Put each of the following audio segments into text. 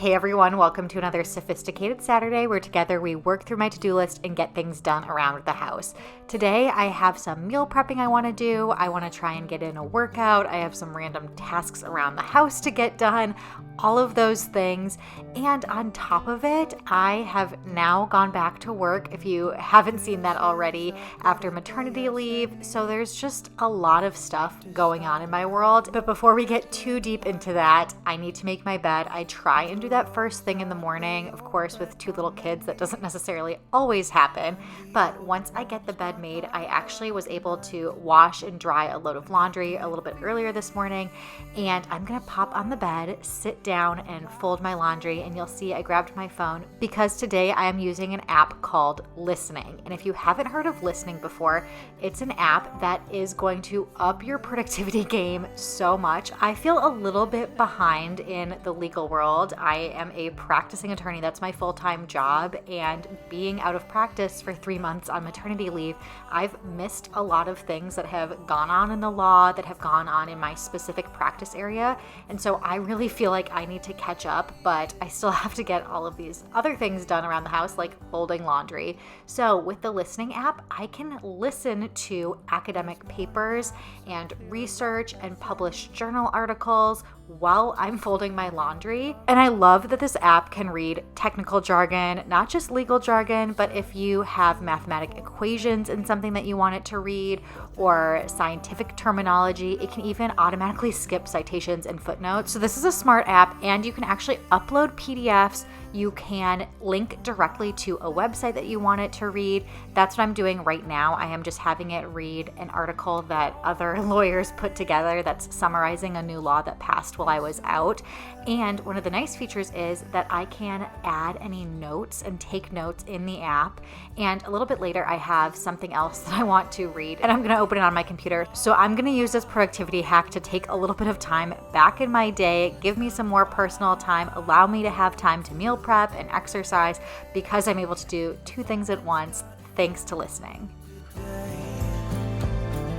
Hey everyone, welcome to another Sophisticated Saturday where together we work through my to-do list and get things done around the house. Today I have some meal prepping I want to do. I want to try and get in a workout. I have some random tasks around the house to get done, all of those things. And on top of it, I have now gone back to work, if you haven't seen that already, after maternity leave. So there's just a lot of stuff going on in my world. But before we get too deep into that, I need to make my bed. I try and do that first thing in the morning. Of course, with two little kids, that doesn't necessarily always happen. But once I get the bed made, I actually was able to wash and dry a load of laundry a little bit earlier this morning. And I'm going to pop on the bed, sit down and fold my laundry. And you'll see I grabbed my phone because today I am using an app called Listening. And if you haven't heard of Listening before, it's an app that is going to up your productivity game so much. I feel a little bit behind in the legal world. I am a practicing attorney. That's my full-time job. And being out of practice for 3 months on maternity leave, I've missed a lot of things that have gone on in the law, that have gone on in my specific practice area. And so I really feel like I need to catch up, but I still have to get all of these other things done around the house, like folding laundry. So with the Listening app, I can listen to academic papers and research and published journal articles while I'm folding my laundry. And I love that this app can read technical jargon, not just legal jargon, but if you have mathematic equations in something that you want it to read or scientific terminology, it can even automatically skip citations and footnotes. So this is a smart app, and you can actually upload PDFs. You can link directly to a website that you want it to read. That's what I'm doing right now. I am just having it read an article that other lawyers put together that's summarizing a new law that passed while I was out. And one of the nice features is that I can add any notes and take notes in the app. And a little bit later, I have something else that I want to read, and I'm going to open it on my computer. So I'm going to use this productivity hack to take a little bit of time back in my day, give me some more personal time, allow me to have time to meal prep and exercise because I'm able to do two things at once thanks to Listening.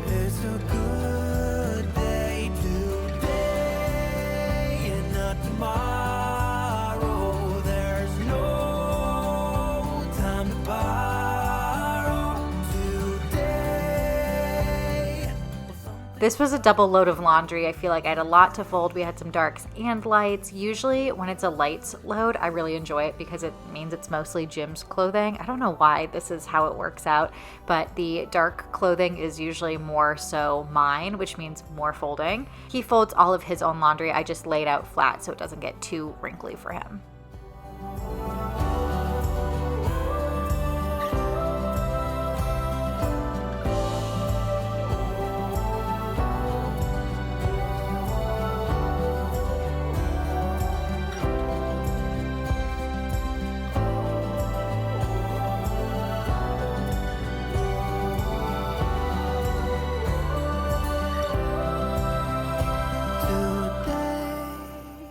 It's a good day today and not tomorrow. There's no time to borrow today. This was a double load of laundry. I feel like I had a lot to fold. We had some darks and lights. Usually when it's a lights load, I really enjoy it because it means it's mostly Jim's clothing. I don't know why this is how it works out, but the dark clothing is usually more so mine, which means more folding. He folds all of his own laundry. I just lay it out flat so it doesn't get too wrinkly for him.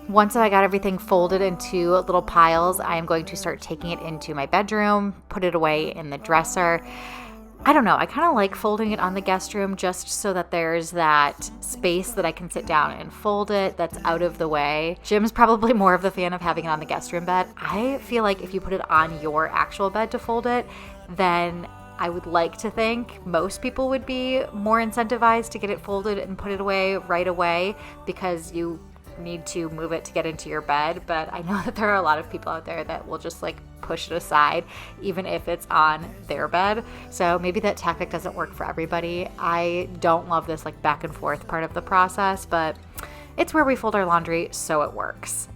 Once I got everything folded into little piles, I am going to start taking it into my bedroom, put it away in the dresser. I don't know, I kind of like folding it on the guest room just so that there's that space that I can sit down and fold it that's out of the way. Jim's probably more of the fan of having it on the guest room bed. I feel like if you put it on your actual bed to fold it, then I would like to think most people would be more incentivized to get it folded and put it away right away because you need to move it to get into your bed. But I know that there are a lot of people out there that will just like push it aside even if it's on their bed. So maybe that tactic doesn't work for everybody. I don't love this like back and forth part of the process, but it's where we fold our laundry, so it works.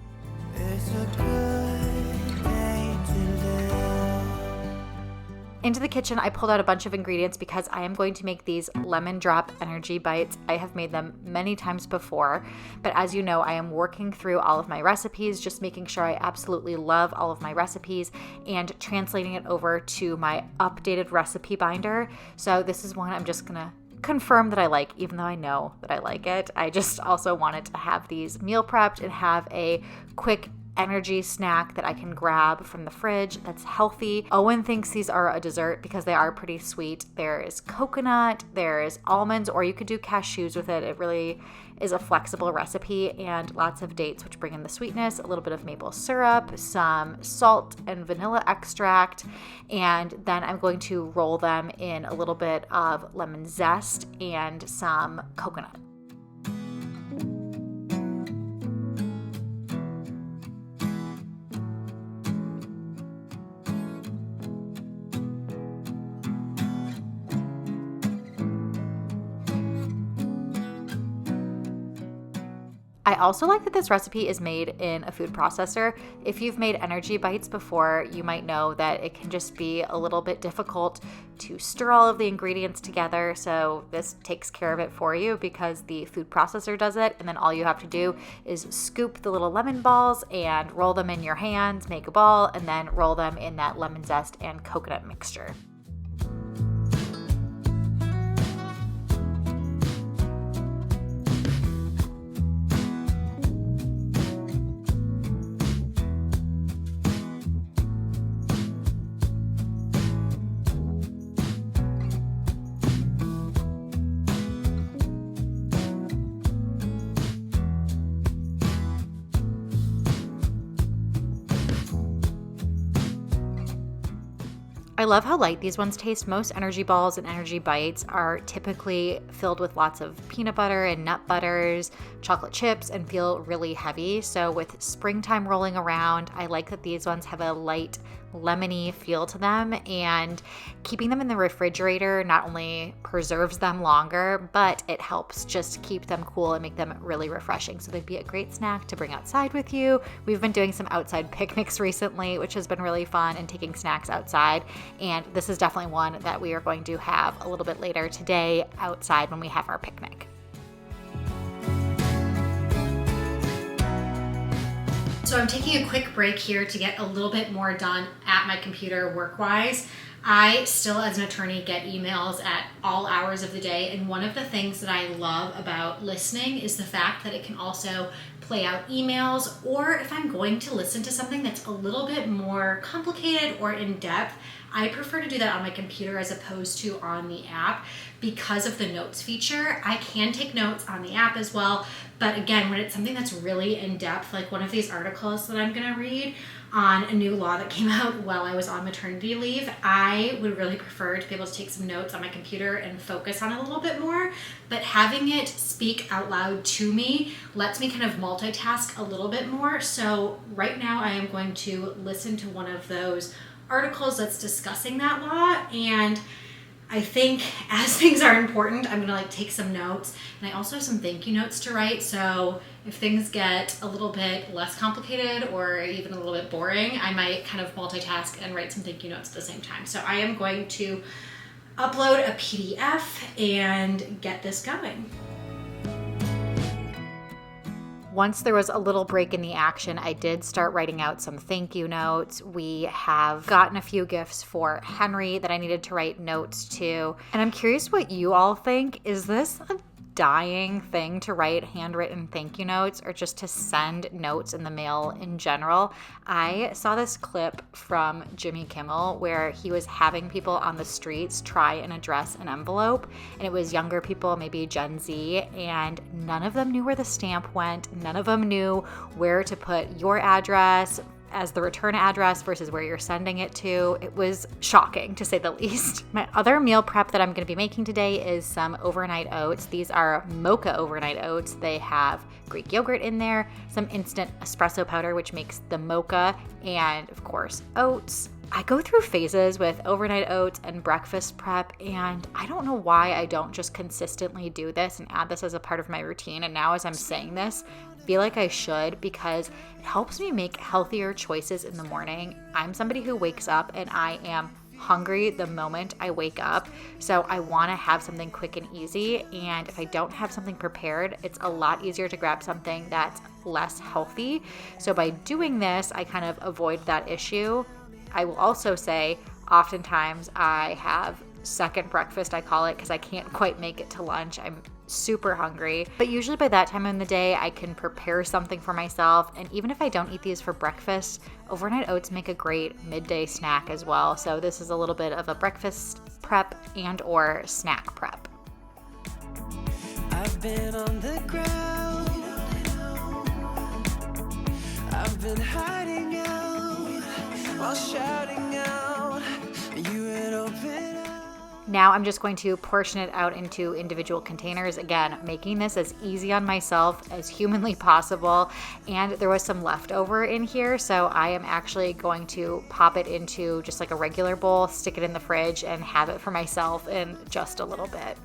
It's a good day today. Into the kitchen, I pulled out a bunch of ingredients because I am going to make these lemon drop energy bites. I have made them many times before, but as you know, I am working through all of my recipes, just making sure I absolutely love all of my recipes and translating it over to my updated recipe binder. So this is one I'm just gonna confirm that I like, even though I know that I like it. I just also wanted to have these meal prepped and have a quick energy snack that I can grab from the fridge that's healthy. Owen thinks these are a dessert because they are pretty sweet. There is coconut, there is almonds, or you could do cashews with it. It really is a flexible recipe, and lots of dates, which bring in the sweetness, a little bit of maple syrup, some salt and vanilla extract, and then I'm going to roll them in a little bit of lemon zest and some coconut. I also like that this recipe is made in a food processor. If you've made energy bites before, you might know that it can just be a little bit difficult to stir all of the ingredients together. So this takes care of it for you because the food processor does it. And then all you have to do is scoop the little lemon balls and roll them in your hands, make a ball, and then roll them in that lemon zest and coconut mixture. I love how light these ones taste. Most energy balls and energy bites are typically filled with lots of peanut butter and nut butters, chocolate chips, and feel really heavy. So with springtime rolling around, I like that these ones have a light lemony feel to them, and keeping them in the refrigerator not only preserves them longer, but it helps just keep them cool and make them really refreshing. So they'd be a great snack to bring outside with you. We've been doing some outside picnics recently, which has been really fun, and taking snacks outside. And this is definitely one that we are going to have a little bit later today outside when we have our picnic. So I'm taking a quick break here to get a little bit more done at my computer work-wise. I still, as an attorney, get emails at all hours of the day, and one of the things that I love about listening is the fact that it can also play out emails, or if I'm going to listen to something that's a little bit more complicated or in-depth, I prefer to do that on my computer as opposed to on the app because of the notes feature. I can take notes on the app as well, but again, when it's something that's really in-depth, like one of these articles that I'm going to read on a new law that came out while I was on maternity leave, I would really prefer to be able to take some notes on my computer and focus on it a little bit more. But having it speak out loud to me lets me kind of multitask a little bit more. So right now I am going to listen to one of those articles that's discussing that law, and I think as things are important, I'm gonna take some notes, and I also have some thank you notes to write. So if things get a little bit less complicated or even a little bit boring, I might kind of multitask and write some thank you notes at the same time. So I am going to upload a PDF and get this going. Once there was a little break in the action, I did start writing out some thank you notes. We have gotten a few gifts for Henry that I needed to write notes to. And I'm curious what you all think. Is this a dying thing to write handwritten thank you notes, or just to send notes in the mail in general? I saw this clip from Jimmy Kimmel where he was having people on the streets try and address an envelope, and it was younger people, maybe Gen Z, and none of them knew where the stamp went. None of them knew where to put your address as the return address versus where you're sending it to. It was shocking, to say the least. My other meal prep that I'm going to be making today is some overnight oats. These are mocha overnight oats. They have Greek yogurt in there, some instant espresso powder, which makes the mocha, and of course, oats. I go through phases with overnight oats and breakfast prep, and I don't know why I don't just consistently do this and add this as a part of my routine. And now as I'm saying this, I feel like I should, because it helps me make healthier choices in the morning. I'm somebody who wakes up and I am hungry the moment I wake up. So I want to have something quick and easy. And if I don't have something prepared, it's a lot easier to grab something that's less healthy. So by doing this, I kind of avoid that issue. I will also say, oftentimes I have second breakfast, I call it, because I can't quite make it to lunch. I'm super hungry. But usually by that time in the day, I can prepare something for myself. And even if I don't eat these for breakfast, overnight oats make a great midday snack as well. So this is a little bit of a breakfast prep and or snack prep. I've been on the ground. I've been hiding out while shouting out. You would open up. Now I'm just going to portion it out into individual containers. Again, making this as easy on myself as humanly possible. And there was some leftover in here, so I am actually going to pop it into just like a regular bowl, stick it in the fridge, and have it for myself in just a little bit.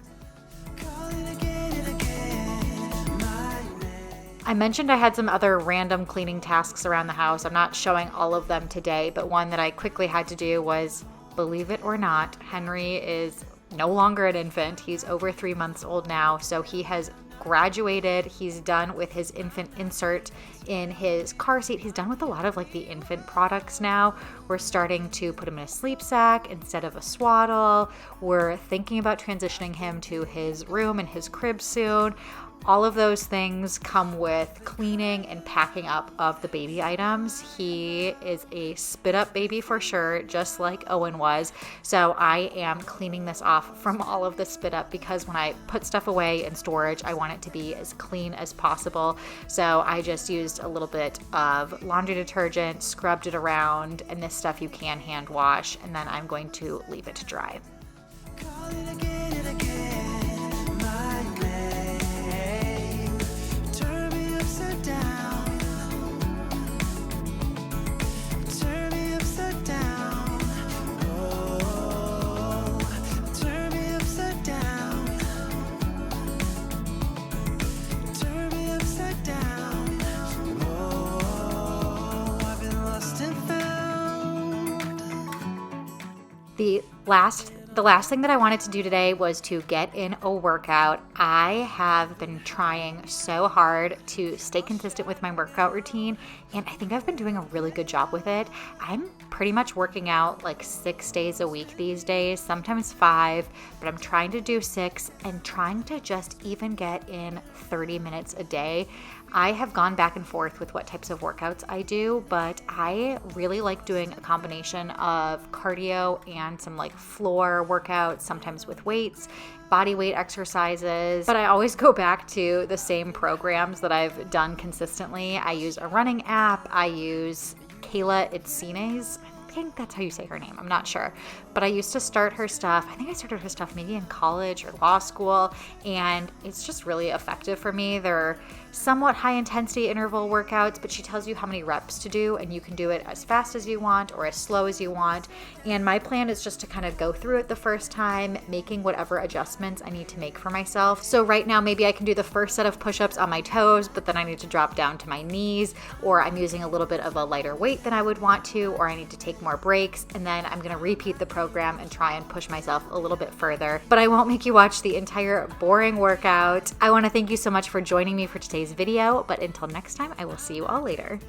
Calling again and again, my name. I mentioned I had some other random cleaning tasks around the house. I'm not showing all of them today, but one that I quickly had to do was, believe it or not, Henry is no longer an infant. He's over 3 months old now, so he has graduated. He's done with his infant insert in his car seat. He's done with a lot of like the infant products now. We're starting to put him in a sleep sack instead of a swaddle. We're thinking about transitioning him to his room and his crib soon. All of those things come with cleaning and packing up of the baby items. He is a spit up baby for sure, just like Owen was. So I am cleaning this off from all of the spit up because when I put stuff away in storage, I want it to be as clean as possible. So I just used a little bit of laundry detergent, scrubbed it around, and this stuff you can hand wash, and then I'm going to leave it to dry. Calling again and again, my name. Turn me upside down. Turn me upside down. Oh, turn me upside down. Turn me upside down. Oh, I've been lost and found. The last thing that I wanted to do today was to get in a workout. I have been trying so hard to stay consistent with my workout routine, and I think I've been doing a really good job with it. I'm pretty much working out like 6 days a week these days, sometimes 5, but I'm trying to do 6 and trying to just even get in 30 minutes a day. I have gone back and forth with what types of workouts I do, but I really like doing a combination of cardio and some like floor workouts, sometimes with weights, body weight exercises, but I always go back to the same programs that I've done consistently. I use a running app. I use Kayla Itsines. I think that's how you say her name. I'm not sure. But I used to start her stuff. I think I started her stuff maybe in college or law school, and it's just really effective for me. They're somewhat high intensity interval workouts, but she tells you how many reps to do, and you can do it as fast as you want or as slow as you want. And my plan is just to kind of go through it the first time, making whatever adjustments I need to make for myself. So right now, maybe I can do the first set of push-ups on my toes, but then I need to drop down to my knees, or I'm using a little bit of a lighter weight than I would want to, or I need to take more breaks, and then I'm gonna repeat the program and try and push myself a little bit further. But I won't make you watch the entire boring workout. I wanna thank you so much for joining me for today's video, but until next time, I will see you all later.